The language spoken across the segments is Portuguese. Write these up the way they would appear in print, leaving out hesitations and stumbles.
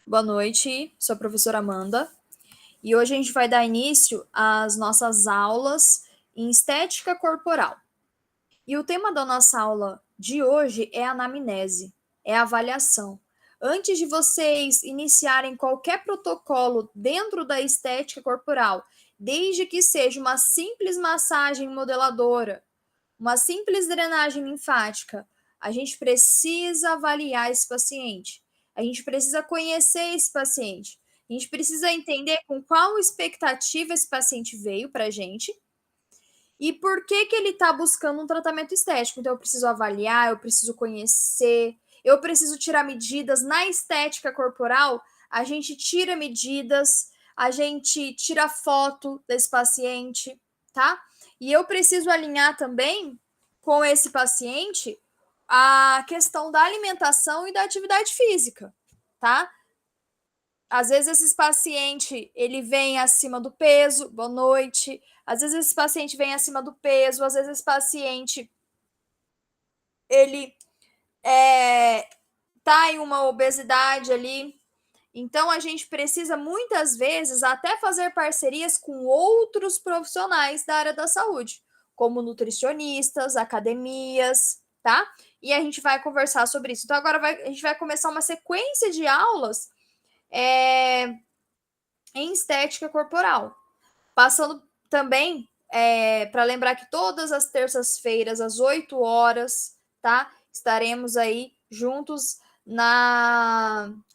Boa noite, sou a professora Amanda e hoje a gente vai dar início às nossas aulas em estética corporal. E o tema da nossa aula de hoje é anamnese, é avaliação. Antes de vocês iniciarem qualquer protocolo dentro da estética corporal, desde que seja uma simples massagem modeladora, uma simples drenagem linfática, a gente precisa avaliar esse paciente. A gente precisa conhecer esse paciente. A gente precisa entender com qual expectativa esse paciente veio para a gente e por que ele está buscando um tratamento estético. Então, eu preciso avaliar, eu preciso conhecer, eu preciso tirar medidas. Na estética corporal, a gente tira medidas, a gente tira foto desse paciente, tá? E eu preciso alinhar também com esse paciente a questão da alimentação e da atividade física, tá? Às vezes esse paciente, ele vem acima do peso, boa noite. Às vezes esse paciente vem acima do peso, às vezes esse paciente, ele tá em uma obesidade ali. Então, a gente precisa, muitas vezes, até fazer parcerias com outros profissionais da área da saúde, como nutricionistas, academias, tá? E a gente vai conversar sobre isso. Então, agora a gente vai começar uma sequência de aulas em estética corporal. Passando também para lembrar que todas as terças-feiras, às 8 horas, tá? Estaremos aí juntos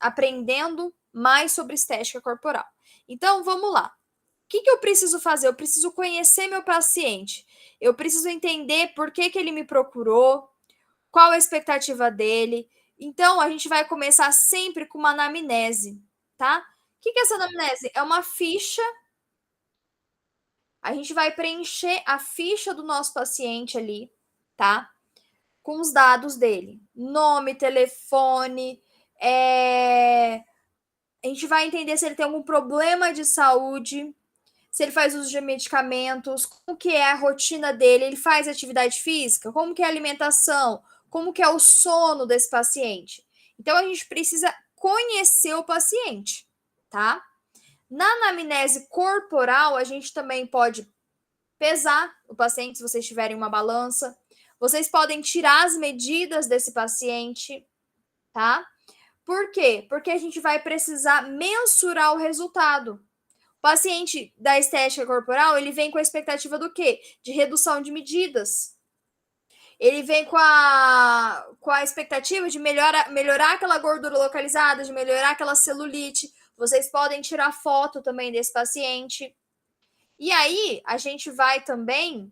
aprendendo mais sobre estética corporal. Então, vamos lá. O que eu preciso fazer? Eu preciso conhecer meu paciente. Eu preciso entender por que ele me procurou, qual a expectativa dele. Então, a gente vai começar sempre com uma anamnese, tá? O que é essa anamnese? É uma ficha. A gente vai preencher a ficha do nosso paciente ali, tá? Com os dados dele. Nome, telefone, a gente vai entender se ele tem algum problema de saúde, se ele faz uso de medicamentos, como que é a rotina dele, ele faz atividade física, como que é a alimentação, como que é o sono desse paciente. Então, a gente precisa conhecer o paciente, tá? Na anamnese corporal, a gente também pode pesar o paciente se vocês tiverem uma balança. Vocês podem tirar as medidas desse paciente, tá? Por quê? Porque a gente vai precisar mensurar o resultado. O paciente da estética corporal, ele vem com a expectativa do quê? De redução de medidas. Ele vem com a expectativa de melhorar aquela gordura localizada, de melhorar aquela celulite. Vocês podem tirar foto também desse paciente. E aí, a gente vai também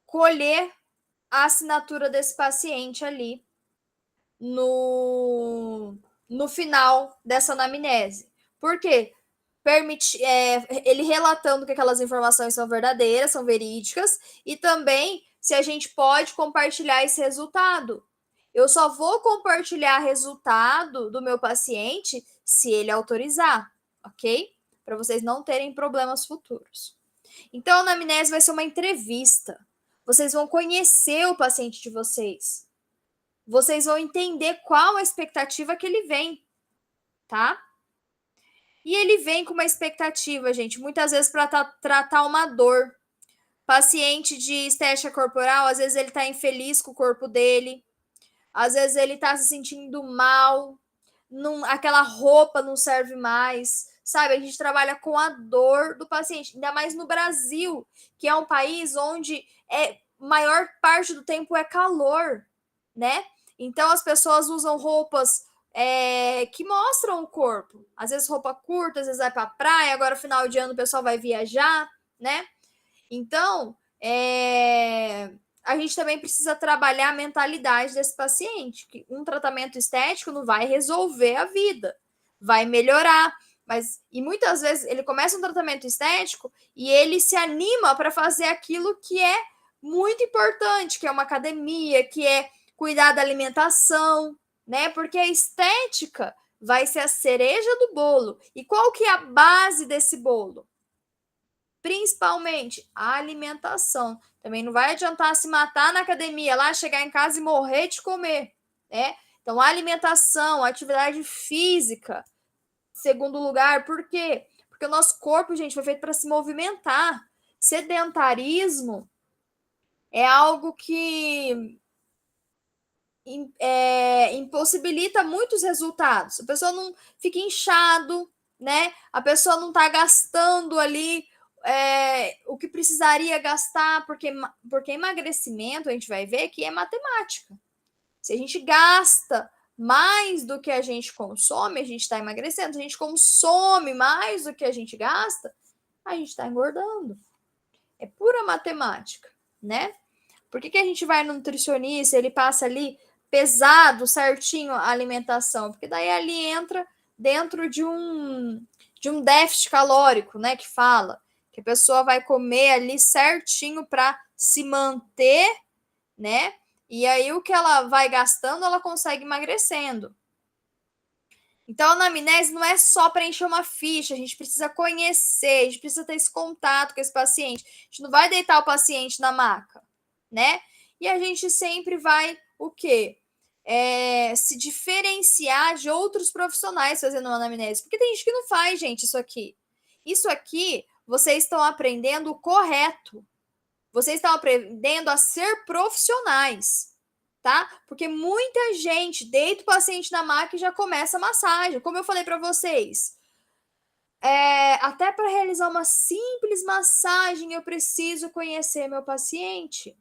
colher a assinatura desse paciente ali no final dessa anamnese. Por quê? Ele relatando que aquelas informações são verdadeiras, são verídicas, e também se a gente pode compartilhar esse resultado. Eu só vou compartilhar resultado do meu paciente se ele autorizar, ok? Para vocês não terem problemas futuros. Então, a anamnese vai ser uma entrevista. Vocês vão conhecer o paciente de vocês. Vocês vão entender qual a expectativa que ele vem, tá? E ele vem com uma expectativa, gente, muitas vezes para tratar uma dor. Paciente de estética corporal, às vezes ele está infeliz com o corpo dele, às vezes ele está se sentindo mal, aquela roupa não serve mais, sabe? A gente trabalha com a dor do paciente, ainda mais no Brasil, que é um país onde maior parte do tempo é calor, né? Então as pessoas usam roupas que mostram o corpo. Às vezes roupa curta, às vezes vai pra praia, agora final de ano o pessoal vai viajar, né? Então, a gente também precisa trabalhar a mentalidade desse paciente, que um tratamento estético não vai resolver a vida, vai melhorar, e muitas vezes ele começa um tratamento estético e ele se anima para fazer aquilo que é muito importante, que é uma academia, que é cuidar da alimentação, né? Porque a estética vai ser a cereja do bolo. E qual que é a base desse bolo? Principalmente a alimentação. Também não vai adiantar se matar na academia, lá chegar em casa e morrer de comer, né? Então, alimentação, atividade física, segundo lugar, por quê? Porque o nosso corpo, gente, foi feito para se movimentar. Sedentarismo é algo que impossibilita muitos resultados. A pessoa não fica inchado, né? A pessoa não está gastando ali o que precisaria gastar, porque emagrecimento, a gente vai ver que é matemática. Se a gente gasta mais do que a gente consome, a gente está emagrecendo. Se a gente consome mais do que a gente gasta, a gente está engordando. É pura matemática, né? Por que a gente vai no nutricionista, ele passa ali pesado, certinho a alimentação? Porque daí ali entra dentro de um déficit calórico, né? Que fala que a pessoa vai comer ali certinho para se manter, né? E aí o que ela vai gastando, ela consegue emagrecendo. Então, a anamnese não é só para encher uma ficha, a gente precisa conhecer, a gente precisa ter esse contato com esse paciente. A gente não vai deitar o paciente na maca, né? E a gente sempre vai, o quê? Se diferenciar de outros profissionais fazendo uma anamnese. Porque tem gente que não faz, gente, isso aqui. Isso aqui, vocês estão aprendendo o correto. Vocês estão aprendendo a ser profissionais, tá? Porque muita gente deita o paciente na maca e já começa a massagem. Como eu falei para vocês, até para realizar uma simples massagem eu preciso conhecer meu paciente,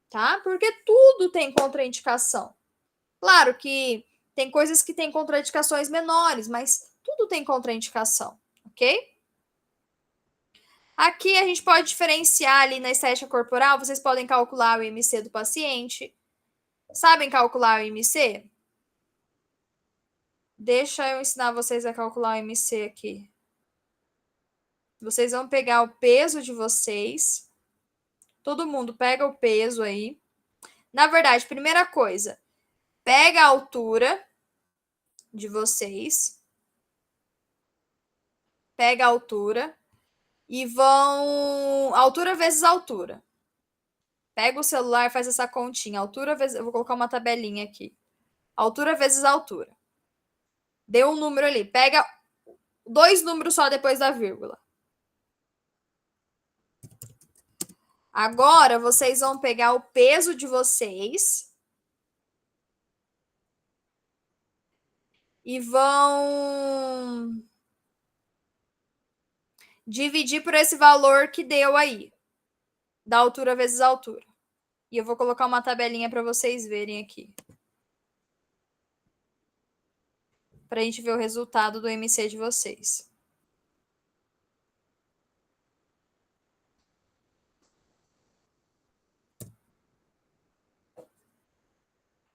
tá? Porque tudo tem contraindicação. Claro que tem coisas que têm contraindicações menores, mas tudo tem contraindicação, ok? Aqui a gente pode diferenciar ali na estética corporal, vocês podem calcular o IMC do paciente. Sabem calcular o IMC? Deixa eu ensinar vocês a calcular o IMC aqui. Vocês vão pegar o peso de vocês. Todo mundo pega o peso aí. Na verdade, primeira coisa, pega a altura de vocês. Pega a altura e vão... Altura vezes altura. Pega o celular e faz essa continha. Altura vezes... Eu vou colocar uma tabelinha aqui. Altura vezes altura. Deu um número ali. Pega 2 números só depois da vírgula. Agora, vocês vão pegar o peso de vocês e vão dividir por esse valor que deu aí, da altura vezes a altura. E eu vou colocar uma tabelinha para vocês verem aqui. Para a gente ver o resultado do MC de vocês.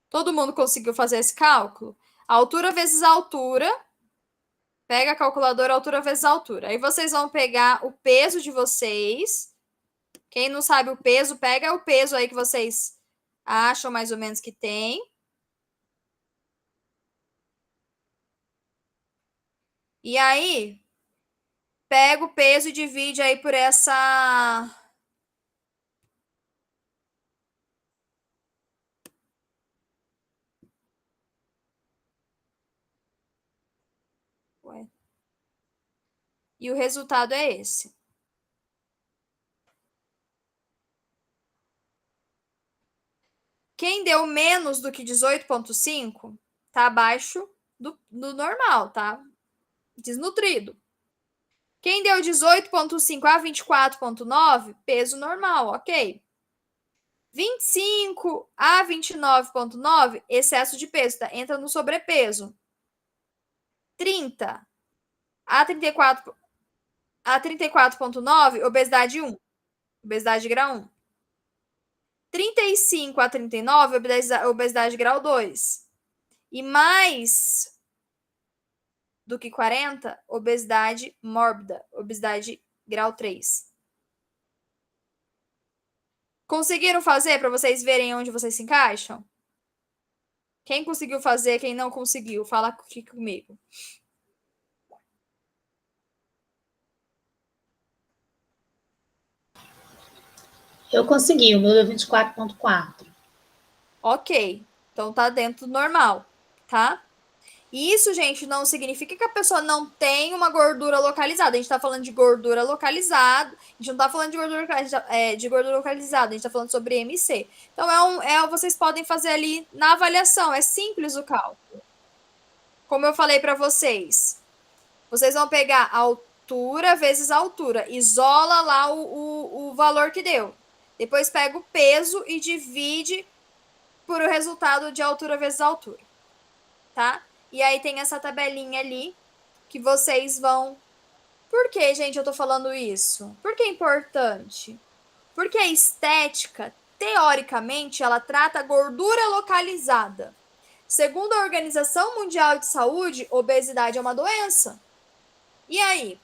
Todo mundo conseguiu fazer esse cálculo? Altura vezes altura. Pega a calculadora, altura vezes altura. Aí vocês vão pegar o peso de vocês. Quem não sabe o peso, pega o peso aí que vocês acham mais ou menos que tem. E aí, pega o peso e divide aí por essa... Ué. E o resultado é esse. Quem deu menos do que 18,5 tá abaixo do normal, tá? Desnutrido. Quem deu 18,5 a 24,9, peso normal, ok. 25 a 29,9, excesso de peso, tá? Entra no sobrepeso. 30 a 34,9, obesidade 1. Obesidade grau 1. 35 a 39, obesidade grau 2. E mais do que 40, obesidade mórbida, obesidade grau 3. Conseguiram fazer para vocês verem onde vocês se encaixam? Quem conseguiu fazer, quem não conseguiu, fala aqui comigo. Eu consegui, o meu deu 24,4. Ok, então tá dentro do normal. tá? Isso, gente, não significa que a pessoa não tem uma gordura localizada. A gente tá falando de gordura localizada. A gente não tá falando de gordura localizada. A gente tá falando sobre MC. Então, vocês podem fazer ali na avaliação. É simples o cálculo. Como eu falei para vocês. Vocês vão pegar a altura vezes a altura. Isola lá o valor que deu. Depois pega o peso e divide por o resultado de altura vezes altura. Tá? E aí tem essa tabelinha ali que vocês vão. Por que, gente, eu tô falando isso? Por que é importante? Porque a estética, teoricamente, ela trata a gordura localizada. Segundo a Organização Mundial de Saúde, obesidade é uma doença. E aí?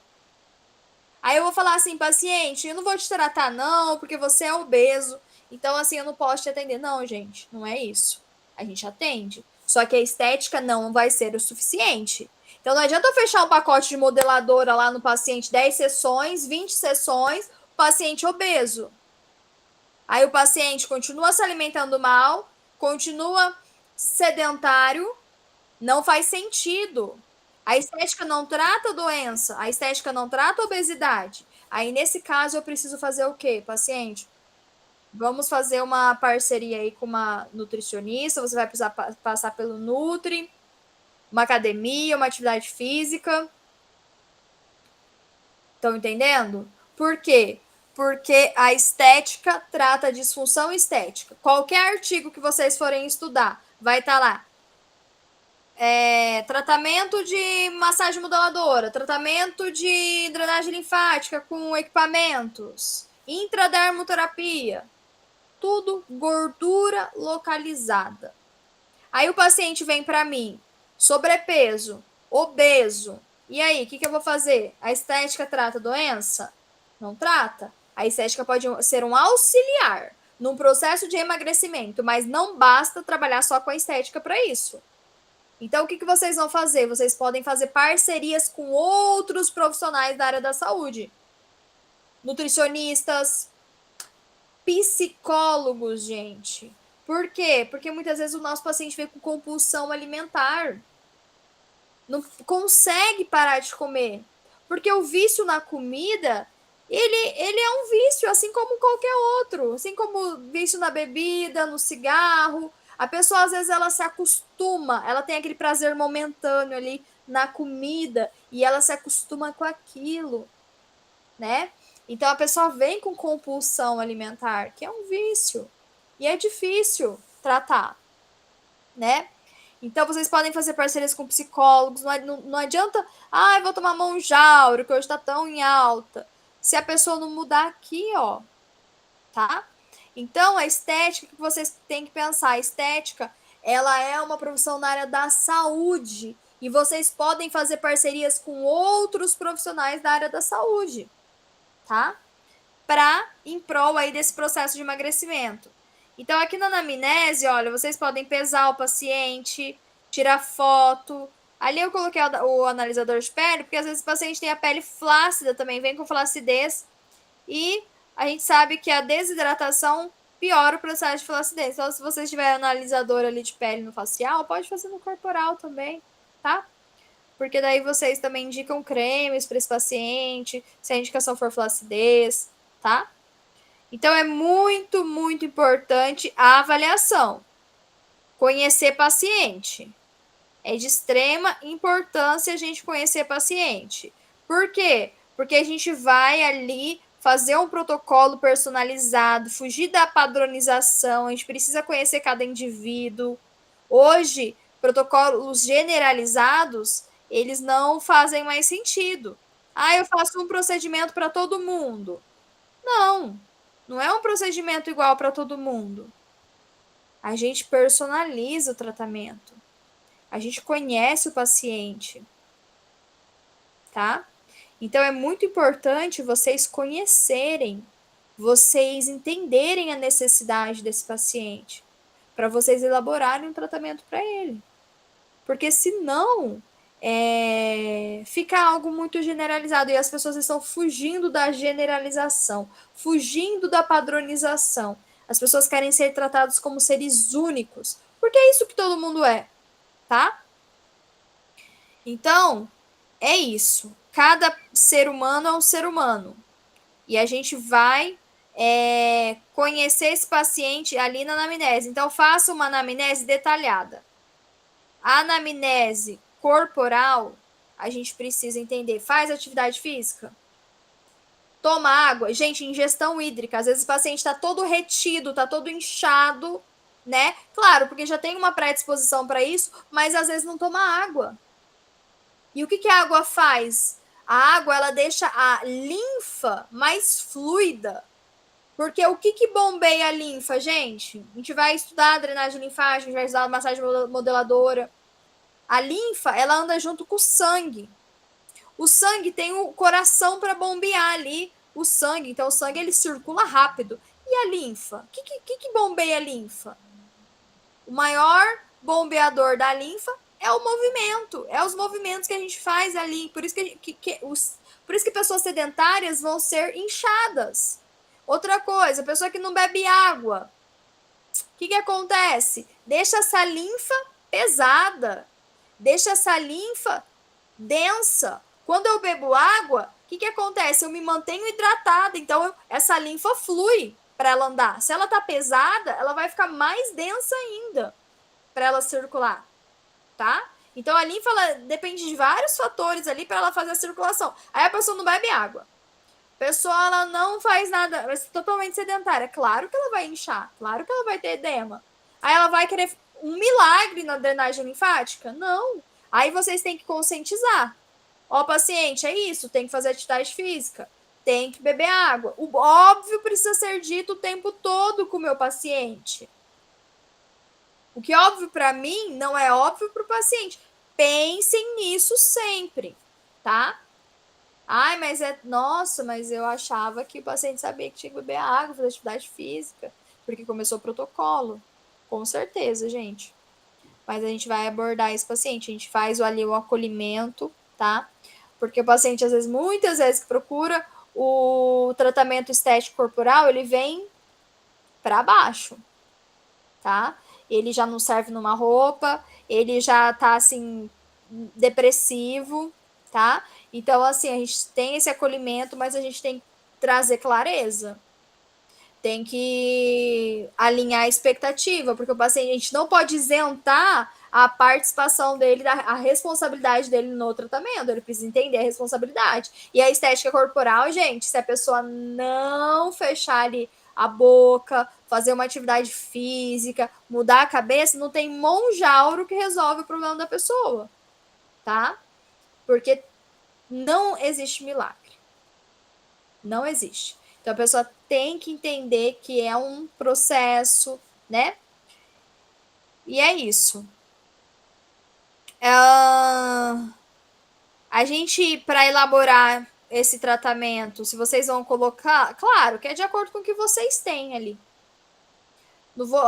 Aí eu vou falar assim, paciente, eu não vou te tratar não, porque você é obeso. Então, assim, eu não posso te atender. Não, gente, não é isso. A gente atende. Só que a estética não vai ser o suficiente. Então, não adianta eu fechar um pacote de modeladora lá no paciente, 10 sessões, 20 sessões, paciente obeso. Aí o paciente continua se alimentando mal, continua sedentário, não faz sentido. A estética não trata a doença, a estética não trata a obesidade. Aí, nesse caso, eu preciso fazer o quê, paciente? Vamos fazer uma parceria aí com uma nutricionista, você vai precisar passar pelo Nutri, uma academia, uma atividade física. Estão entendendo? Por quê? Porque a estética trata a disfunção estética. Qualquer artigo que vocês forem estudar, vai estar lá. Tratamento de massagem modeladora, tratamento de drenagem linfática com equipamentos, intradermoterapia, tudo gordura localizada. Aí o paciente vem para mim, sobrepeso, obeso. E aí, o que eu vou fazer? A estética trata a doença? Não trata. A estética pode ser um auxiliar num processo de emagrecimento, mas não basta trabalhar só com a estética para isso. Então, o que vocês vão fazer? Vocês podem fazer parcerias com outros profissionais da área da saúde. Nutricionistas, psicólogos, gente. Por quê? Porque muitas vezes o nosso paciente vem com compulsão alimentar. Não consegue parar de comer. Porque o vício na comida, ele é um vício, assim como qualquer outro. Assim como vício na bebida, no cigarro. A pessoa, às vezes, ela se acostuma, ela tem aquele prazer momentâneo ali na comida e ela se acostuma com aquilo, né? Então, a pessoa vem com compulsão alimentar, que é um vício. E é difícil tratar, né? Então, vocês podem fazer parcerias com psicólogos. Não adianta, eu vou tomar Monjauro, que hoje tá tão em alta. Se a pessoa não mudar aqui, ó, tá? Então, a estética que vocês têm que pensar, a estética, ela é uma profissão na área da saúde. E vocês podem fazer parcerias com outros profissionais da área da saúde, tá? Em prol aí desse processo de emagrecimento. Então, aqui na anamnese, olha, vocês podem pesar o paciente, tirar foto. Ali eu coloquei o analisador de pele, porque às vezes o paciente tem a pele flácida também, vem com flacidez. E a gente sabe que a desidratação piora o processo de flacidez. Então, se vocês tiverem analisador ali de pele no facial, pode fazer no corporal também, tá? Porque daí vocês também indicam cremes para esse paciente, se a indicação for flacidez, tá? Então, é muito, muito importante a avaliação. Conhecer paciente. É de extrema importância a gente conhecer paciente. Por quê? Porque a gente vai ali fazer um protocolo personalizado, fugir da padronização, a gente precisa conhecer cada indivíduo. Hoje, protocolos generalizados, eles não fazem mais sentido. Eu faço um procedimento para todo mundo. Não é um procedimento igual para todo mundo. A gente personaliza o tratamento. A gente conhece o paciente, tá? Então é muito importante vocês conhecerem, vocês entenderem a necessidade desse paciente, para vocês elaborarem um tratamento para ele. Porque senão fica algo muito generalizado e as pessoas estão fugindo da generalização, fugindo da padronização. As pessoas querem ser tratadas como seres únicos, porque é isso que todo mundo é. tá? Então, é isso. Cada ser humano é um ser humano. E a gente vai conhecer esse paciente ali na anamnese. Então, faça uma anamnese detalhada. A anamnese corporal, a gente precisa entender. Faz atividade física? Toma água? Gente, ingestão hídrica. Às vezes o paciente está todo retido, está todo inchado, né? Claro, porque já tem uma predisposição para isso, mas às vezes não toma água. E o que a água faz? A água, ela deixa a linfa mais fluida. Porque o que bombeia a linfa, gente? A gente vai estudar a drenagem linfática, a gente vai estudar a massagem modeladora. A linfa, ela anda junto com o sangue. O sangue tem o coração para bombear ali o sangue. Então, o sangue, ele circula rápido. E a linfa? O que bombeia a linfa? O maior bombeador da linfa é o movimento. É os movimentos que a gente faz ali. Por isso por isso que pessoas sedentárias vão ser inchadas. Outra coisa, pessoa que não bebe água. O que acontece? Deixa essa linfa pesada. Deixa essa linfa densa. Quando eu bebo água, o que acontece? Eu me mantenho hidratada. Então, essa linfa flui para ela andar. Se ela tá pesada, ela vai ficar mais densa ainda para ela circular, tá? Então, a linfa, ela depende de vários fatores ali para ela fazer a circulação. Aí a pessoa não bebe água. A pessoa, ela não faz nada, ela é totalmente sedentária. Claro que ela vai inchar, claro que ela vai ter edema. Aí ela vai querer um milagre na drenagem linfática? Não. Aí vocês têm que conscientizar. Ó, paciente, é isso, tem que fazer atividade física, tem que beber água. O óbvio precisa ser dito o tempo todo com o meu paciente. O que é óbvio para mim não é óbvio para o paciente. Pensem nisso sempre, tá? Ai, mas nossa, mas eu achava que o paciente sabia que tinha que beber água, fazer atividade física, porque começou o protocolo. Com certeza, gente. Mas a gente vai abordar esse paciente, a gente faz ali o acolhimento, tá? Porque o paciente, às vezes, muitas vezes que procura o tratamento estético corporal, ele vem para baixo, tá? Ele já não serve numa roupa, ele já tá, assim, depressivo, tá? Então, assim, a gente tem esse acolhimento, mas a gente tem que trazer clareza. Tem que alinhar a expectativa, porque o paciente, a gente não pode isentar a participação dele, a responsabilidade dele no tratamento. Ele precisa entender a responsabilidade. E a estética corporal, gente, se a pessoa não fechar ali a boca, fazer uma atividade física, mudar a cabeça, não tem monjauro que resolve o problema da pessoa, tá? Porque não existe milagre. Não existe. Então a pessoa tem que entender que é um processo, né? E é isso. A gente, para elaborar esse tratamento, se vocês vão colocar, claro, que é de acordo com o que vocês têm ali.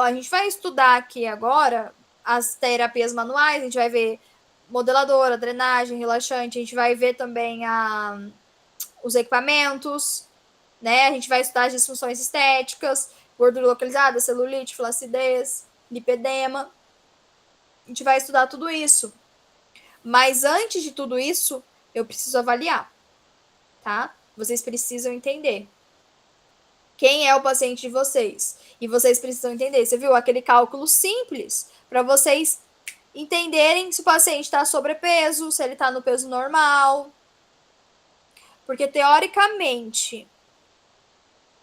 A gente vai estudar aqui agora as terapias manuais, a gente vai ver modeladora, drenagem, relaxante, a gente vai ver também os equipamentos, né? A gente vai estudar as disfunções estéticas, gordura localizada, celulite, flacidez, lipedema. A gente vai estudar tudo isso. Mas antes de tudo isso, eu preciso avaliar, tá? Vocês precisam entender quem é o paciente de vocês. E vocês precisam entender. Você viu aquele cálculo simples para vocês entenderem se o paciente está sobrepeso, se ele está no peso normal. Porque, teoricamente,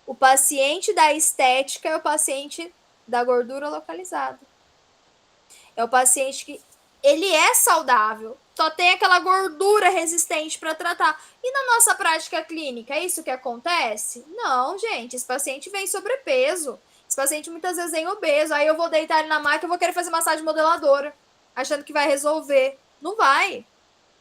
o paciente da estética é o paciente da gordura localizada. É o paciente que ele é saudável, só tem aquela gordura resistente para tratar. E na nossa prática clínica, é isso que acontece? Não, gente, esse paciente vem sobrepeso. Esse paciente muitas vezes vem obeso. Aí eu vou deitar ele na maca e vou querer fazer massagem modeladora, achando que vai resolver. Não vai,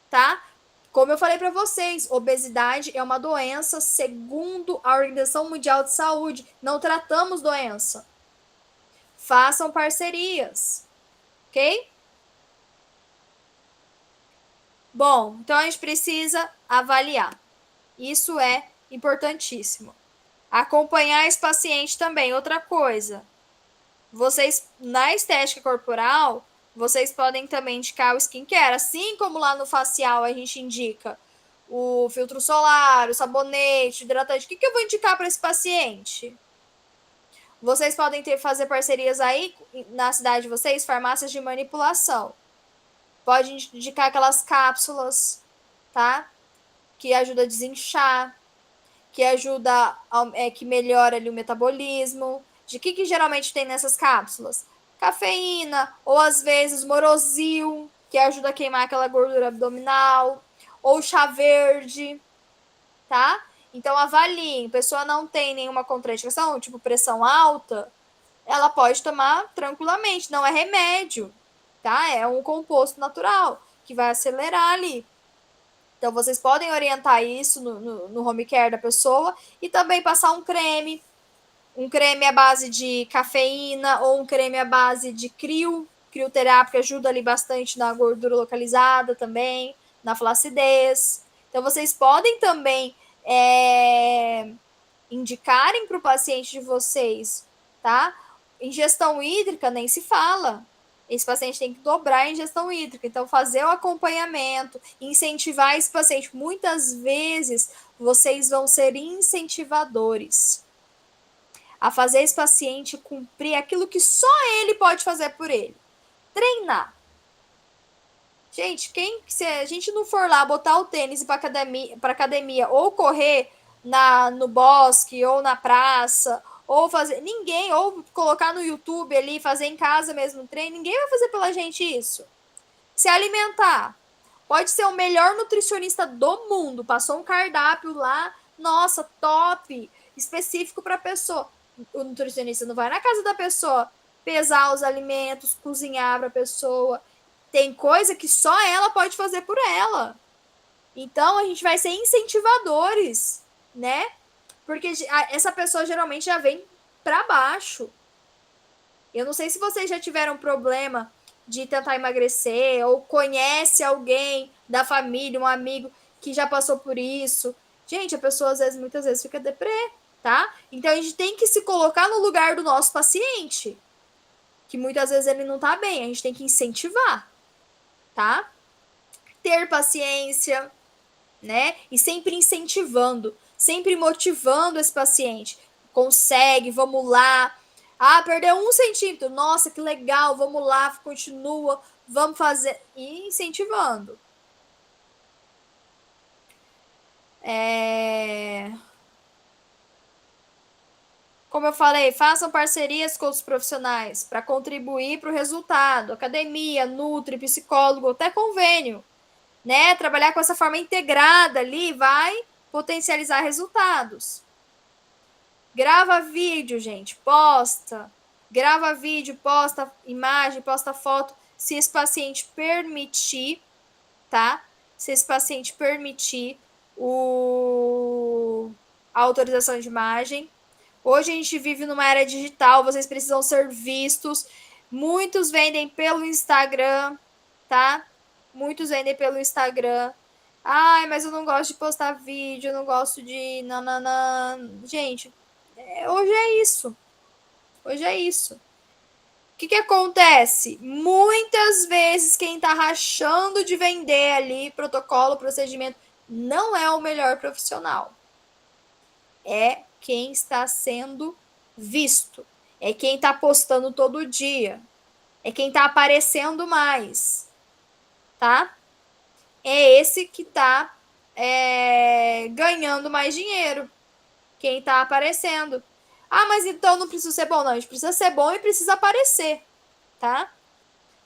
tá? Como eu falei para vocês, obesidade é uma doença segundo a Organização Mundial de Saúde. Não tratamos doença. Façam parcerias, ok? Bom, então a gente precisa avaliar. Isso é importantíssimo. Acompanhar esse paciente também. Outra coisa, vocês na estética corporal, Vocês podem também indicar o skincare, assim como lá no facial a gente indica o filtro solar, o sabonete, o hidratante. O que eu vou indicar para esse paciente? Vocês podem fazer parcerias aí na cidade de vocês, farmácias de manipulação. Pode indicar aquelas cápsulas, tá? Que ajuda a desinchar, que ajuda, que melhora ali o metabolismo. De que geralmente tem nessas cápsulas? Cafeína, ou às vezes morosil, que ajuda a queimar aquela gordura abdominal, ou chá verde, tá? Então avaliem, a pessoa não tem nenhuma contraindicação, tipo pressão alta, ela pode tomar tranquilamente, não é remédio, tá? É um composto natural que vai acelerar ali. Então, vocês podem orientar isso no home care da pessoa e também passar um creme à base de cafeína ou um creme à base de crioterápico, ajuda ali bastante na gordura localizada também, na flacidez. Então, vocês podem também indicarem para o paciente de vocês, tá? Ingestão hídrica nem se fala. Esse paciente tem que dobrar a ingestão hídrica. Então, fazer o acompanhamento, incentivar esse paciente. Muitas vezes, vocês vão ser incentivadores a fazer esse paciente cumprir aquilo que só ele pode fazer por ele. Treinar. Gente, se a gente não for lá botar o tênis para academia ou correr no bosque ou na praça, ou fazer ninguém, ou colocar no YouTube ali, fazer em casa mesmo treino, ninguém vai fazer pela gente isso. Se alimentar. Pode ser o melhor nutricionista do mundo, passou um cardápio lá, nossa, top, específico para a pessoa. O nutricionista não vai na casa da pessoa pesar os alimentos, cozinhar para a pessoa. Tem coisa que só ela pode fazer por ela. Então a gente vai ser incentivadores, né? Porque essa pessoa geralmente já vem para baixo. Eu não sei se vocês já tiveram problema de tentar emagrecer ou conhece alguém da família, um amigo que já passou por isso. Gente, a pessoa muitas vezes fica deprê, tá? Então a gente tem que se colocar no lugar do nosso paciente, que muitas vezes ele não tá bem, a gente tem que incentivar, tá? Ter paciência, né? E sempre incentivando, sempre motivando esse paciente. Consegue, vamos lá. Ah, perdeu 1 centímetro. Nossa, que legal, vamos lá, continua, vamos fazer. E incentivando. Como eu falei, façam parcerias com os profissionais para contribuir para o resultado. Academia, nutri, psicólogo, até convênio. Né? Trabalhar com essa forma integrada ali vai potencializar resultados. Grava vídeo, gente, posta. Grava vídeo, posta imagem, posta foto, se esse paciente permitir, tá? Se esse paciente permitir a autorização de imagem. Hoje a gente vive numa era digital, vocês precisam ser vistos. Muitos vendem pelo Instagram, tá? Muitos vendem pelo Instagram. Ai, mas eu não gosto de postar vídeo, eu não gosto de nananã. Gente, hoje é isso. Hoje é isso. O que acontece? Muitas vezes quem tá rachando de vender ali protocolo, procedimento, não é o melhor profissional. É quem está sendo visto. É quem tá postando todo dia. É quem tá aparecendo mais. Tá? É esse que tá ganhando mais dinheiro. Quem tá aparecendo. Ah, mas então não precisa ser bom. Não, a gente precisa ser bom e precisa aparecer, tá?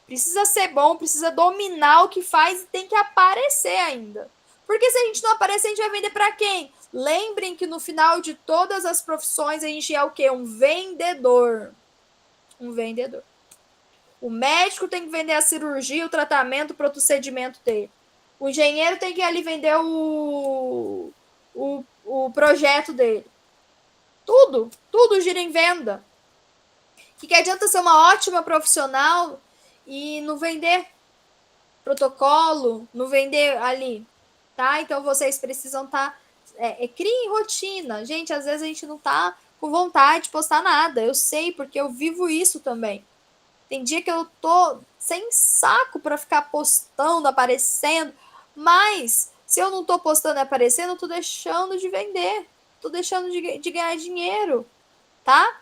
Precisa ser bom, precisa dominar o que faz e tem que aparecer ainda. Porque se a gente não aparecer, a gente vai vender para quem? Lembrem que no final de todas as profissões a gente é o quê? Um vendedor. Um vendedor. O médico tem que vender a cirurgia, o tratamento, o procedimento dele. O engenheiro tem que ali vender o projeto dele. Tudo gira em venda. Que adianta ser uma ótima profissional e não vender protocolo, não vender ali, tá? Então vocês precisam estar criem rotina. Gente, às vezes a gente não tá com vontade de postar nada. Eu sei, porque eu vivo isso também. Tem dia que eu tô sem saco para ficar postando, aparecendo, mas se eu não tô postando e aparecendo, eu tô deixando de vender, tô deixando de ganhar dinheiro, tá?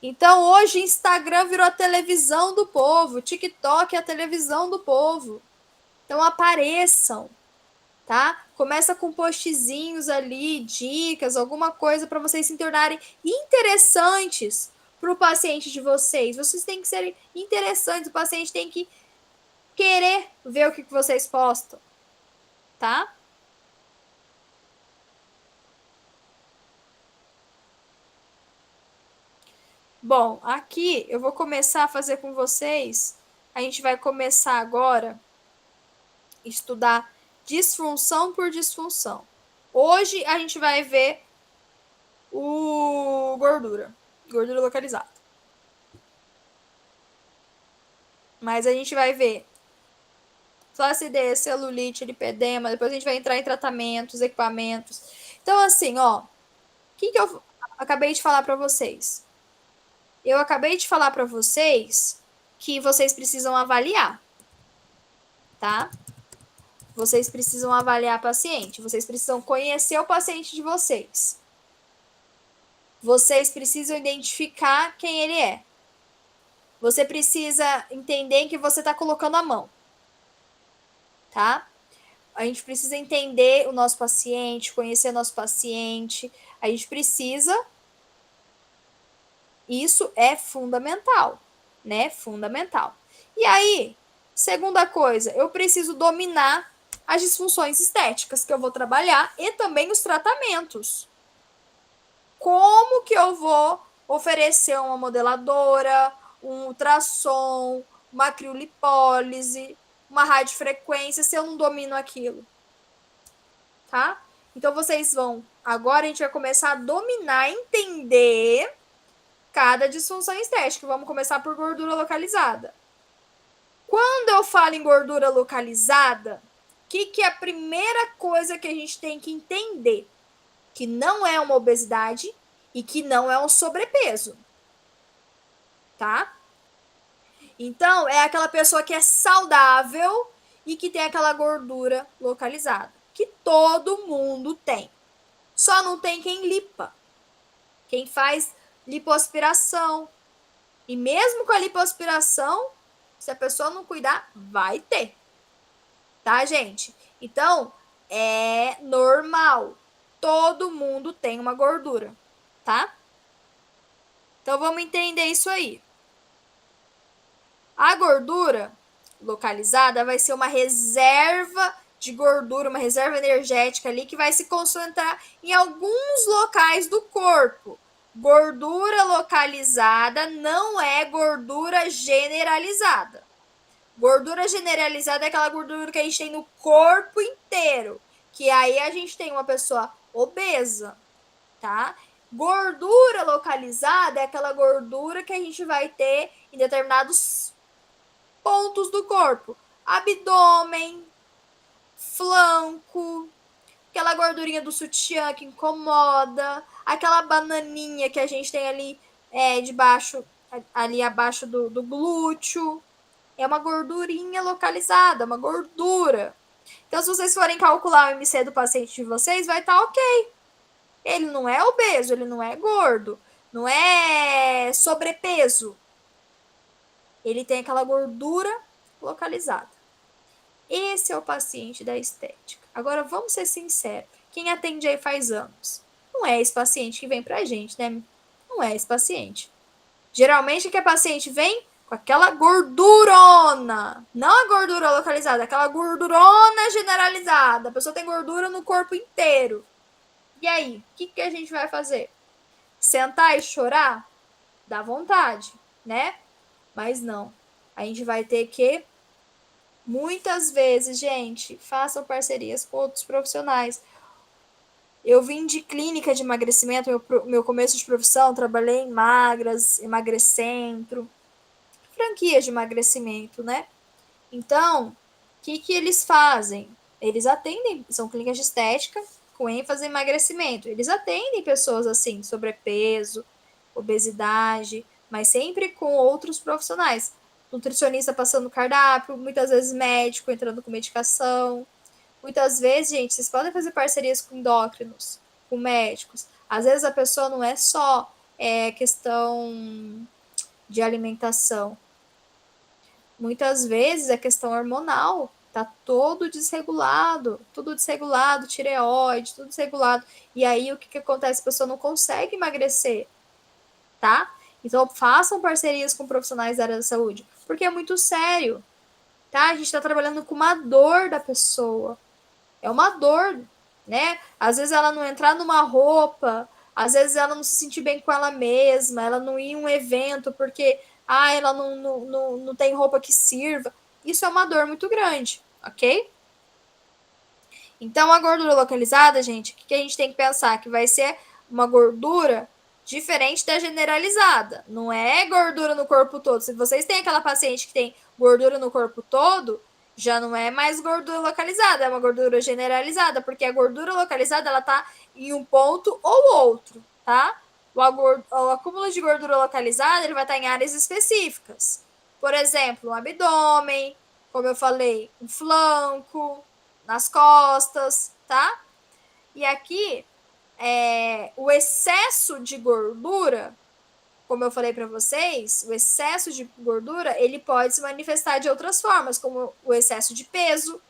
Então hoje Instagram virou a televisão do povo, TikTok é a televisão do povo. Então apareçam, tá? Começa com postzinhos ali, dicas, alguma coisa para vocês se tornarem interessantes para o paciente de vocês. Vocês têm que ser interessantes, o paciente tem que querer ver o que vocês postam, tá? Bom, aqui eu vou começar a fazer com vocês. A gente vai começar agora a estudar disfunção por disfunção. Hoje a gente vai ver o gordura localizada. Mas a gente vai ver flacidez, celulite, lipedema, depois a gente vai entrar em tratamentos, equipamentos. Então, assim, ó, o que eu acabei de falar para vocês? Eu acabei de falar para vocês que vocês precisam avaliar, tá? Vocês precisam avaliar paciente, vocês precisam conhecer o paciente de vocês. Vocês precisam identificar quem ele é. Você precisa entender em que você está colocando a mão, tá? A gente precisa entender o nosso paciente, conhecer o nosso paciente. A gente precisa. Isso é fundamental, né? Fundamental. E aí, segunda coisa, eu preciso dominar as disfunções estéticas que eu vou trabalhar e também os tratamentos. Como que eu vou oferecer uma modeladora, um ultrassom, uma criolipólise, uma radiofrequência se eu não domino aquilo? Tá? Então vocês vão, agora a gente vai começar a dominar, entender cada disfunção estética. Vamos começar por gordura localizada. Quando eu falo em gordura localizada, o que é a primeira coisa que a gente tem que entender? Que não é uma obesidade e que não é um sobrepeso, tá? Então, é aquela pessoa que é saudável e que tem aquela gordura localizada, que todo mundo tem. Só não tem quem lipa, quem faz lipoaspiração. E mesmo com a lipoaspiração, se a pessoa não cuidar, vai ter. Tá, gente? Então, é normal. Todo mundo tem uma gordura, tá? Então, vamos entender isso aí. A gordura localizada vai ser uma reserva de gordura, uma reserva energética ali que vai se concentrar em alguns locais do corpo. Gordura localizada não é gordura generalizada. Gordura generalizada é aquela gordura que a gente tem no corpo inteiro, que aí a gente tem uma pessoa obesa, tá? Gordura localizada é aquela gordura que a gente vai ter em determinados pontos do corpo. Abdômen, flanco, aquela gordurinha do sutiã que incomoda, aquela bananinha que a gente tem ali debaixo, ali abaixo do glúteo. É uma gordurinha localizada, uma gordura. Então, se vocês forem calcular o IMC do paciente de vocês, vai estar ok. Ele não é obeso, ele não é gordo, não é sobrepeso. Ele tem aquela gordura localizada. Esse é o paciente da estética. Agora, vamos ser sinceros. Quem atende aí faz anos. Não é esse paciente que vem pra gente, né? Não é esse paciente. Geralmente, que a paciente vem com aquela gordurona. Não a gordura localizada, aquela gordurona generalizada. A pessoa tem gordura no corpo inteiro. E aí, o que a gente vai fazer? Sentar e chorar? Dá vontade, né? Mas não. A gente vai ter que, muitas vezes, gente, façam parcerias com outros profissionais. Eu vim de clínica de emagrecimento, meu começo de profissão, trabalhei em Magras, Emagrecentro, franquias de emagrecimento, né? Então, o que eles fazem? Eles atendem, são clínicas de estética com ênfase em emagrecimento. Eles atendem pessoas assim, sobrepeso, obesidade, mas sempre com outros profissionais. nutricionista passando cardápio, muitas vezes médico entrando com medicação. Muitas vezes, gente, vocês podem fazer parcerias com endócrinos, com médicos. Às vezes a pessoa não é só questão de alimentação. Muitas vezes é questão hormonal. Tá todo desregulado, tudo desregulado, tireoide, tudo desregulado. E aí o que acontece? A pessoa não consegue emagrecer, tá? Então façam parcerias com profissionais da área da saúde, porque é muito sério, tá? A gente tá trabalhando com uma dor da pessoa. É uma dor, né? Às vezes ela não entrar numa roupa, às vezes ela não se sentir bem com ela mesma, ela não ir em um evento porque ela não tem roupa que sirva. Isso é uma dor muito grande, ok? Então, a gordura localizada, gente, o que a gente tem que pensar? Que vai ser uma gordura diferente da generalizada. Não é gordura no corpo todo. Se vocês têm aquela paciente que tem gordura no corpo todo, já não é mais gordura localizada, é uma gordura generalizada, porque a gordura localizada, ela tá em um ponto ou outro, tá? O acúmulo de gordura localizada, ele vai estar em áreas específicas. Por exemplo, o abdômen, como eu falei, o flanco, nas costas, tá? E aqui, o excesso de gordura, como eu falei para vocês, o excesso de gordura, ele pode se manifestar de outras formas, como o excesso de peso,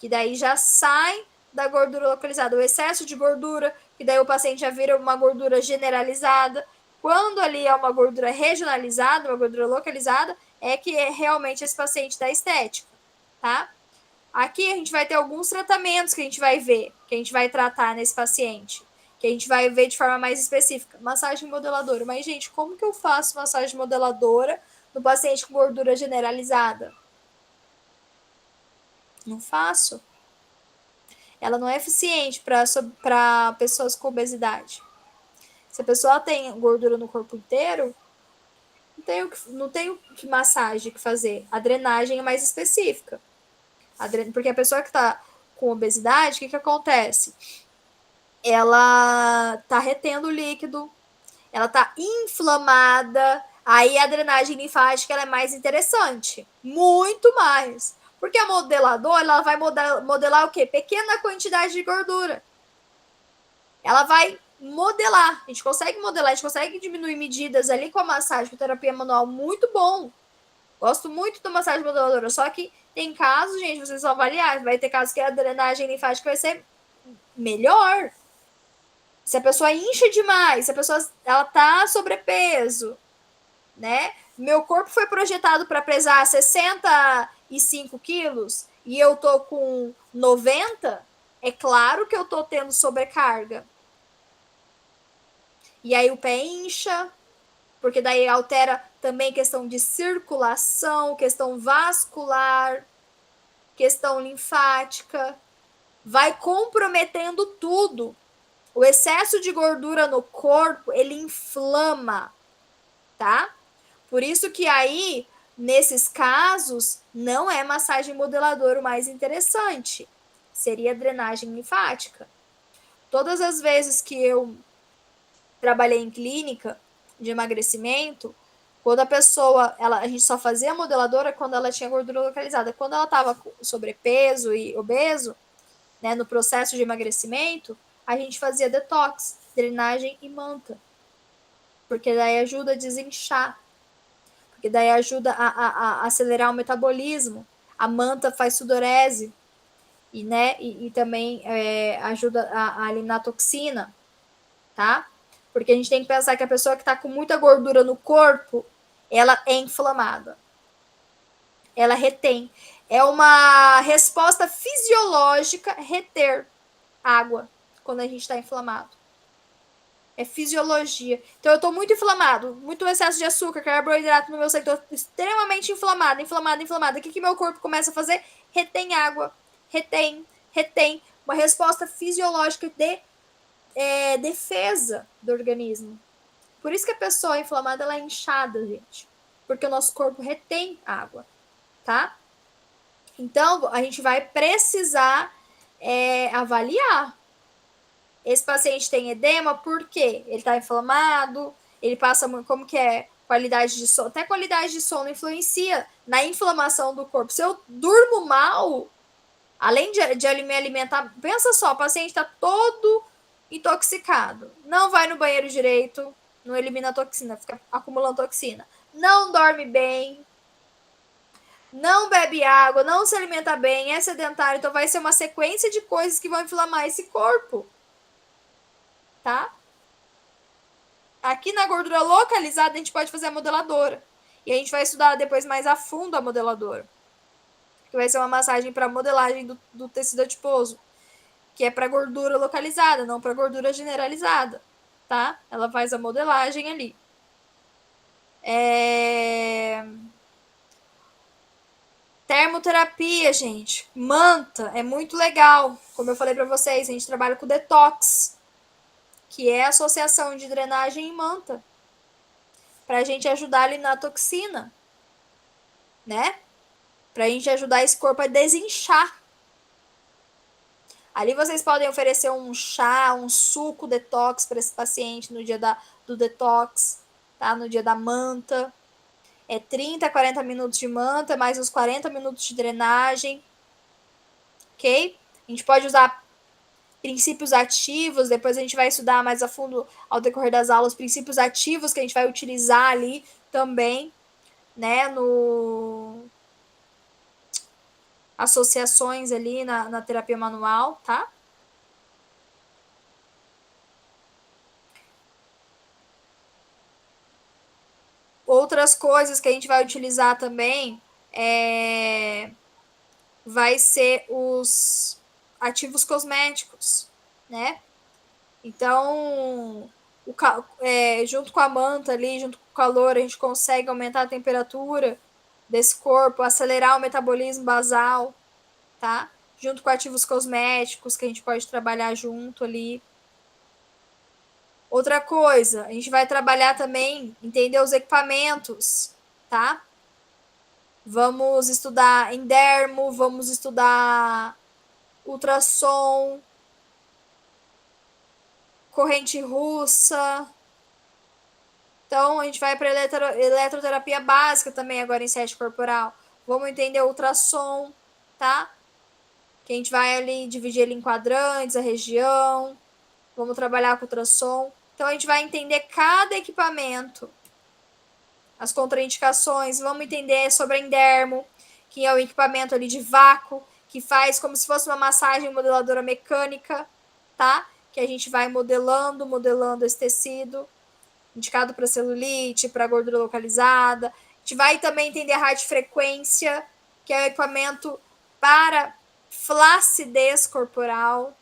que daí já sai da gordura localizada. O excesso de gordura, que daí o paciente já vira uma gordura generalizada. Quando ali é uma gordura regionalizada, uma gordura localizada, é que é realmente esse paciente da estética, tá? Aqui a gente vai ter alguns tratamentos que a gente vai ver, que a gente vai tratar nesse paciente, que a gente vai ver de forma mais específica. Massagem modeladora. Mas, gente, como que eu faço massagem modeladora no paciente com gordura generalizada? Não faço. Ela não é eficiente para pessoas com obesidade. Se a pessoa tem gordura no corpo inteiro, não tem o que massagem que fazer. A drenagem é mais específica. Porque a pessoa que está com obesidade, o que acontece? Ela tá retendo líquido, ela tá inflamada, aí a drenagem linfática ela é mais interessante, muito mais. Porque a modeladora, ela vai modelar o quê? Pequena quantidade de gordura. Ela vai modelar, a gente consegue modelar, a gente consegue diminuir medidas ali com a massagem, com a terapia manual, muito bom. Gosto muito da massagem modeladora, só que tem casos, gente, vocês vão avaliar, vai ter casos que a drenagem linfática vai ser melhor. Se a pessoa incha demais, se a pessoa ela tá sobrepeso, né? Meu corpo foi projetado para pesar 65 quilos e eu tô com 90, é claro que eu tô tendo sobrecarga. E aí o pé incha, porque daí altera também questão de circulação, questão vascular, questão linfática, vai comprometendo tudo. O excesso de gordura no corpo, ele inflama, tá? Por isso que aí, nesses casos, não é massagem modeladora o mais interessante. Seria drenagem linfática. Todas as vezes que eu trabalhei em clínica de emagrecimento, quando a pessoa, a gente só fazia modeladora quando ela tinha gordura localizada. Quando ela estava com sobrepeso e obeso, né, no processo de emagrecimento, a gente fazia detox, drenagem e manta. Porque daí ajuda a desinchar. Porque daí ajuda a acelerar o metabolismo. A manta faz sudorese. E, né, e também ajuda a eliminar toxina. Tá? Porque a gente tem que pensar que a pessoa que está com muita gordura no corpo, ela é inflamada. Ela retém. É uma resposta fisiológica reter água quando a gente está inflamado. É fisiologia. Então eu estou muito inflamado, muito excesso de açúcar, carboidrato no meu sangue, estou extremamente inflamada. O que meu corpo começa a fazer? Retém água. Retém. Uma resposta fisiológica de defesa do organismo. Por isso que a pessoa inflamada ela é inchada, gente. Porque o nosso corpo retém água, tá? Então, a gente vai precisar avaliar. Esse paciente tem edema por quê? Ele está inflamado, ele passa muito, como que é qualidade de sono, até qualidade de sono influencia na inflamação do corpo. Se eu durmo mal, além de me alimentar, pensa só, o paciente está todo intoxicado, não vai no banheiro direito, não elimina a toxina, fica acumulando toxina, não dorme bem, não bebe água, não se alimenta bem, é sedentário, então vai ser uma sequência de coisas que vão inflamar esse corpo, tá? Aqui na gordura localizada, a gente pode fazer a modeladora. E a gente vai estudar depois mais a fundo a modeladora. Que vai ser uma massagem para modelagem do tecido adiposo. Que é para gordura localizada, não para gordura generalizada. Tá? Ela faz a modelagem ali. Termoterapia, gente. Manta é muito legal. Como eu falei para vocês, a gente trabalha com detox, que é a associação de drenagem em manta, para a gente ajudar ali na toxina, né? Para a gente ajudar esse corpo a desinchar. Ali vocês podem oferecer um chá, um suco detox para esse paciente no dia do detox, tá? No dia da manta. É 30, 40 minutos de manta, mais uns 40 minutos de drenagem, ok? A gente pode usar princípios ativos, depois a gente vai estudar mais a fundo ao decorrer das aulas, princípios ativos que a gente vai utilizar ali também, né, associações ali na terapia manual, tá? Outras coisas que a gente vai utilizar também vai ser os ativos cosméticos, né? Então, junto com a manta ali, junto com o calor, a gente consegue aumentar a temperatura desse corpo, acelerar o metabolismo basal, tá? Junto com ativos cosméticos que a gente pode trabalhar junto ali. Outra coisa, a gente vai trabalhar também, entender os equipamentos, tá? Vamos estudar endermo, vamos estudar ultrassom, corrente russa. Então, a gente vai para eletroterapia básica também agora em sete corporal. Vamos entender o ultrassom, tá? Que a gente vai ali dividir ele em quadrantes, a região. Vamos trabalhar com ultrassom. Então, a gente vai entender cada equipamento, as contraindicações. Vamos entender sobre a endermo, que é o equipamento ali de vácuo, que faz como se fosse uma massagem modeladora mecânica, tá? Que a gente vai modelando esse tecido, indicado para celulite, para gordura localizada. A gente vai também entender a radiofrequência, que é o equipamento para flacidez corporal,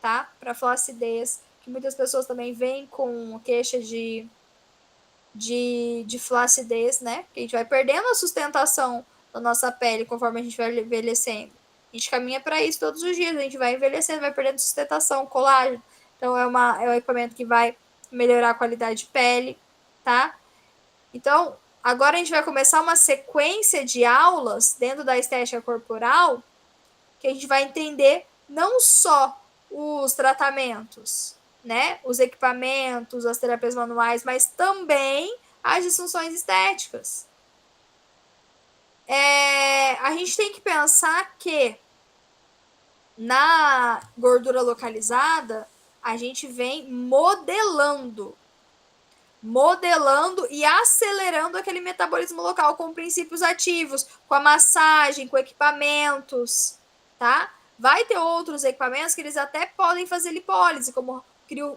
tá? Para flacidez, que muitas pessoas também vêm com queixa de flacidez, né? Que a gente vai perdendo a sustentação da nossa pele conforme a gente vai envelhecendo. A gente caminha para isso todos os dias, a gente vai envelhecendo, vai perdendo sustentação, colágeno. Então, é um equipamento que vai melhorar a qualidade de pele, tá? Então, agora a gente vai começar uma sequência de aulas dentro da estética corporal que a gente vai entender não só os tratamentos, né? Os equipamentos, as terapias manuais, mas também as disfunções estéticas. A gente tem que pensar que na gordura localizada, a gente vem modelando e acelerando aquele metabolismo local com princípios ativos, com a massagem, com equipamentos, tá? Vai ter outros equipamentos que eles até podem fazer lipólise, como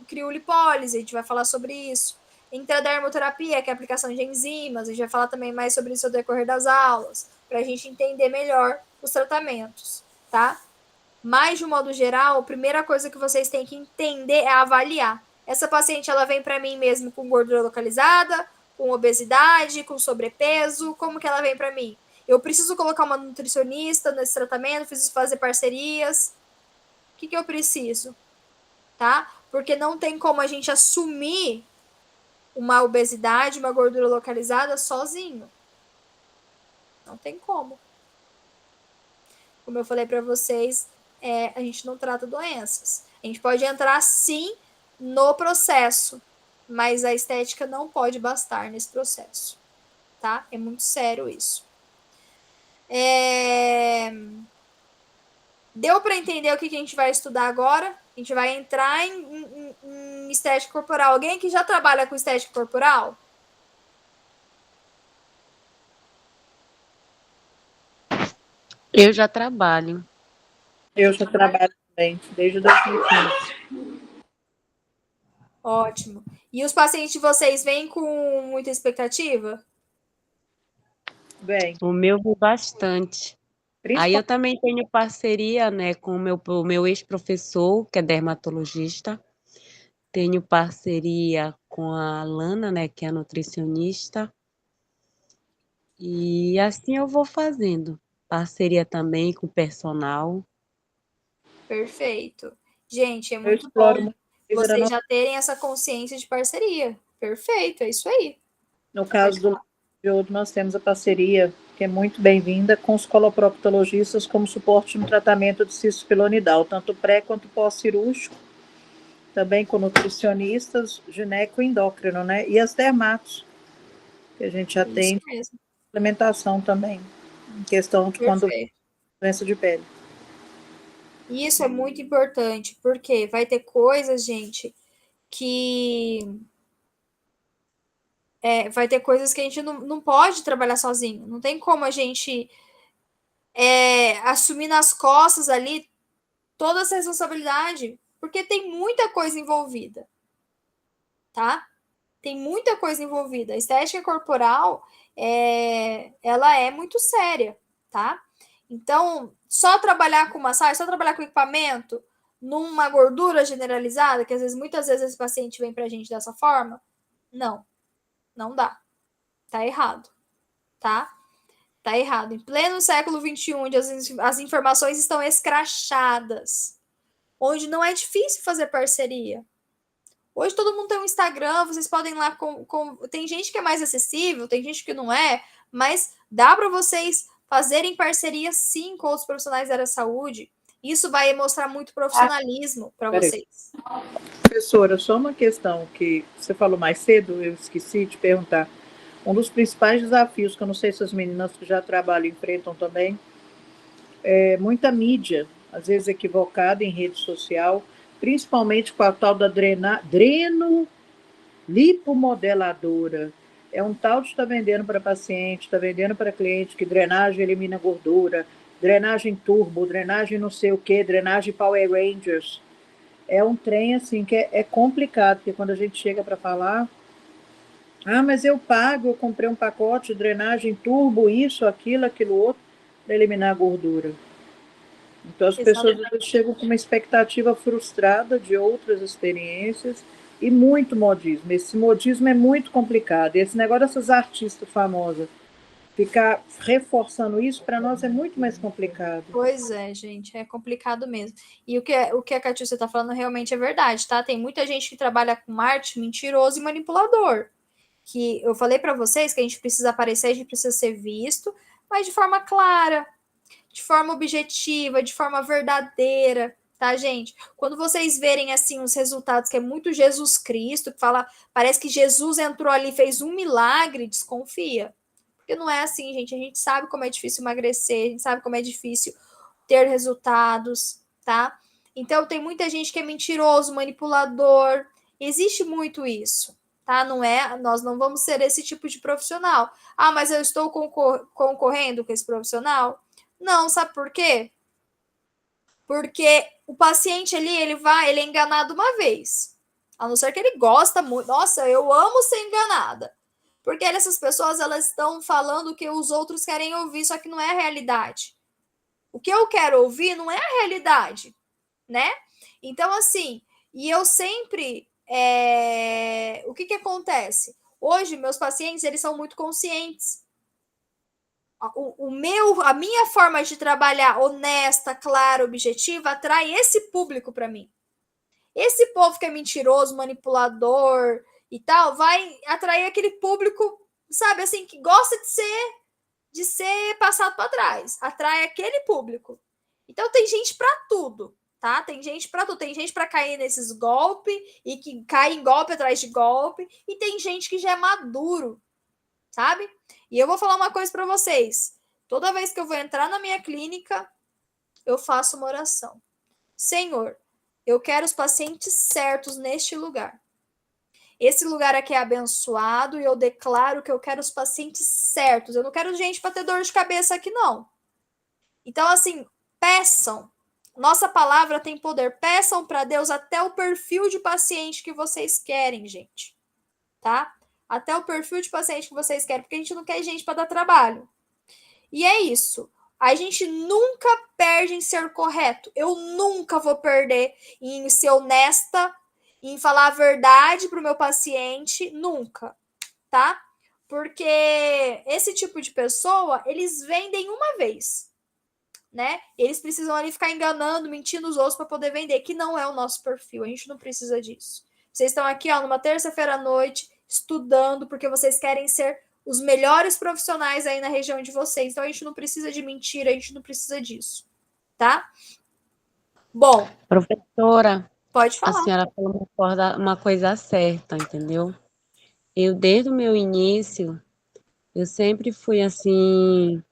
criolipólise, a gente vai falar sobre isso. Intradermoterapia, que é a aplicação de enzimas, a gente vai falar também mais sobre isso ao decorrer das aulas, para a gente entender melhor os tratamentos, tá? Mas, de um modo geral, a primeira coisa que vocês têm que entender é avaliar. Essa paciente, ela vem para mim mesmo com gordura localizada, com obesidade, com sobrepeso, como que ela vem para mim? Eu preciso colocar uma nutricionista nesse tratamento, preciso fazer parcerias. O que eu preciso? Tá? Porque não tem como a gente assumir uma obesidade, uma gordura localizada sozinho. Não tem como. Como eu falei para vocês, a gente não trata doenças. A gente pode entrar sim no processo, mas a estética não pode bastar nesse processo, tá? É muito sério isso. Deu para entender o que a gente vai estudar agora? A gente vai entrar em estética corporal. Alguém aqui já trabalha com estética corporal? Eu já trabalho. Eu já trabalho também, desde 2015. Ótimo. E os pacientes de vocês vêm com muita expectativa? Bem, O meu vi bastante. Aí eu também tenho parceria, né, com o meu ex-professor, que é dermatologista. Tenho parceria com a Lana, né, que é nutricionista. E assim eu vou fazendo. Parceria também com o personal. Perfeito. Gente, é eu muito exploro bom muito vocês já terem essa consciência de parceria. Perfeito, é isso aí. No caso do Diodo, nós temos a parceria, que é muito bem-vinda, com os coloproctologistas como suporte no tratamento de cisto pilonidal, tanto pré quanto pós-cirúrgico, também com nutricionistas, gineco e endócrino, né? E as dermatos, que a gente já Isso tem mesmo. implementação também, em questão de quando Perfeito. doença de pele. Isso é muito importante, porque vai ter coisas, gente, que vai ter coisas que a gente não pode trabalhar sozinho. Não tem como a gente assumir nas costas ali toda essa responsabilidade, porque tem muita coisa envolvida, tá? Tem muita coisa envolvida. A estética corporal, ela é muito séria, tá? Então, só trabalhar com massagem, só trabalhar com equipamento, numa gordura generalizada, que às vezes, muitas vezes esse paciente vem pra gente dessa forma, não dá. Tá errado, tá? Tá errado. Em pleno século XXI, onde as informações estão escrachadas, onde não é difícil fazer parceria. Hoje todo mundo tem um Instagram, vocês podem ir lá tem gente que é mais acessível, tem gente que não é, mas dá para vocês fazerem parceria sim com outros profissionais da área da saúde. Isso vai mostrar muito profissionalismo para vocês. Professora, só uma questão que você falou mais cedo, eu esqueci de perguntar. Um dos principais desafios, que eu não sei se as meninas que já trabalham enfrentam também, é muita mídia, às vezes equivocada em rede social, principalmente com a tal da dreno lipomodeladora. É um tal de estar vendendo para paciente, está vendendo para cliente que drenagem elimina gordura, drenagem turbo, drenagem não sei o que, drenagem Power Rangers. É um trem assim que é complicado, porque quando a gente chega para falar, mas eu pago, eu comprei um pacote de drenagem turbo, isso, aquilo outro, para eliminar a gordura. Então as pessoas às vezes chegam com uma expectativa frustrada de outras experiências e muito modismo. Esse modismo é muito complicado. E esse negócio dessas artistas famosas ficar reforçando isso, para nós é muito mais complicado. Pois é, gente, é complicado mesmo. E o que a Catiúcia está falando realmente é verdade, tá? Tem muita gente que trabalha com marketing mentiroso e manipulador. Que eu falei para vocês que a gente precisa aparecer, a gente precisa ser visto, mas de forma clara, de forma objetiva, de forma verdadeira, tá, gente? Quando vocês verem assim os resultados que é muito Jesus Cristo, que fala, parece que Jesus entrou ali, fez um milagre, desconfia. Porque não é assim, gente. A gente sabe como é difícil emagrecer, a gente sabe como é difícil ter resultados, tá? Então tem muita gente que é mentiroso, manipulador. Existe muito isso, tá? Não é, nós não vamos ser esse tipo de profissional. Ah, mas eu estou concorrendo com esse profissional? Não, sabe por quê? Porque o paciente ali, ele é enganado uma vez. A não ser que ele gosta muito. Nossa, eu amo ser enganada. Porque essas pessoas, elas estão falando o que os outros querem ouvir, só que não é a realidade. O que eu quero ouvir não é a realidade, né? Então, assim, e eu sempre... o que acontece? Hoje, meus pacientes, eles são muito conscientes. A minha forma de trabalhar honesta, clara, objetiva, atrai esse público para mim. Esse povo que é mentiroso, manipulador e tal, vai atrair aquele público, sabe, assim, que gosta de ser passado para trás. Atrai aquele público. Então tem gente para tudo, tá? Tem gente para tudo, tem gente para cair nesses golpes e que cai em golpe atrás de golpe, e tem gente que já é maduro, sabe? E eu vou falar uma coisa para vocês. Toda vez que eu vou entrar na minha clínica, eu faço uma oração. Senhor, eu quero os pacientes certos neste lugar. Esse lugar aqui é abençoado e eu declaro que eu quero os pacientes certos. Eu não quero gente para ter dor de cabeça aqui, não. Então, assim, peçam. Nossa palavra tem poder. Peçam para Deus até o perfil de paciente que vocês querem, gente. Tá? Até o perfil de paciente que vocês querem, porque a gente não quer gente para dar trabalho. E é isso. A gente nunca perde em ser correto. Eu nunca vou perder em ser honesta, em falar a verdade para o meu paciente, nunca, tá? Porque esse tipo de pessoa, eles vendem uma vez, né? Eles precisam ali ficar enganando, mentindo os outros para poder vender, que não é o nosso perfil. A gente não precisa disso. Vocês estão aqui, ó, numa terça-feira à noite, estudando, porque vocês querem ser os melhores profissionais aí na região de vocês. Então, a gente não precisa de mentira, a gente não precisa disso, tá? Bom, Professora, pode a falar. senhora falou uma coisa certa, entendeu? Eu, desde o meu início, eu sempre fui assim,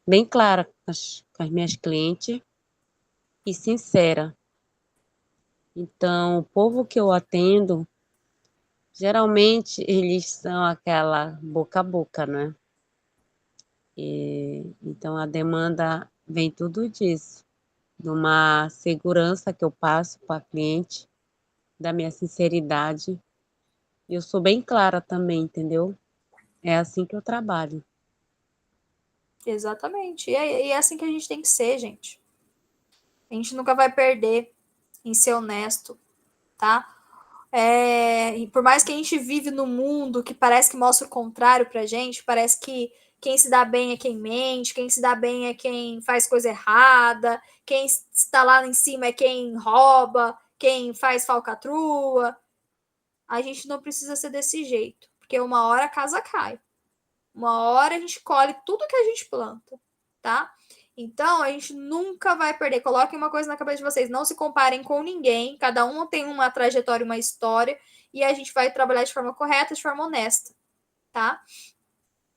bem clara com as minhas clientes e sincera. Então, o povo que eu atendo, geralmente eles são aquela boca a boca, né? Então, a demanda vem tudo disso, de uma segurança que eu passo para a cliente, da minha sinceridade. Eu sou bem clara também, entendeu? É assim que eu trabalho. Exatamente. E é assim que a gente tem que ser, gente. A gente nunca vai perder em ser honesto, tá? E por mais que a gente vive num mundo que parece que mostra o contrário pra gente, parece que quem se dá bem é quem mente, quem se dá bem é quem faz coisa errada, quem está lá em cima é quem rouba, quem faz falcatrua. A gente não precisa ser desse jeito, porque uma hora a casa cai. Uma hora a gente colhe tudo que a gente planta, tá? Então, a gente nunca vai perder. Coloquem uma coisa na cabeça de vocês. Não se comparem com ninguém. Cada um tem uma trajetória, uma história. E a gente vai trabalhar de forma correta, de forma honesta, tá?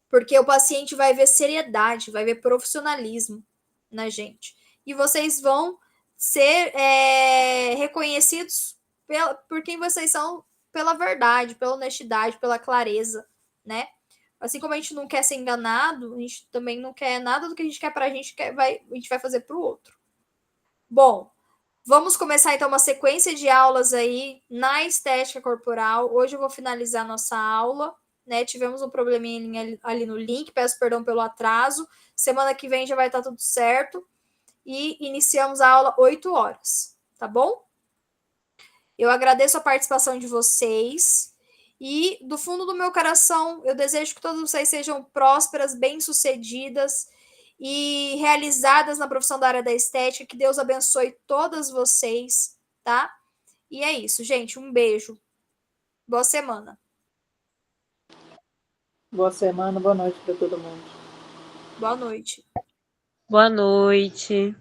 Porque o paciente vai ver seriedade, vai ver profissionalismo na gente. E vocês vão ser reconhecidos por quem vocês são, pela verdade, pela honestidade, pela clareza, né? Assim como a gente não quer ser enganado, a gente também não quer nada do que a gente quer pra gente, a gente vai fazer pro outro. Bom, vamos começar então uma sequência de aulas aí na estética corporal. Hoje eu vou finalizar nossa aula, né? Tivemos um probleminha ali no link, peço perdão pelo atraso. Semana que vem já vai estar tudo certo. E iniciamos a aula 8 horas, tá bom? Eu agradeço a participação de vocês. E do fundo do meu coração, eu desejo que todos vocês sejam prósperas, bem-sucedidas e realizadas na profissão da área da estética. Que Deus abençoe todas vocês, tá? E é isso, gente. Um beijo. Boa semana. Boa semana, boa noite para todo mundo. Boa noite. Boa noite.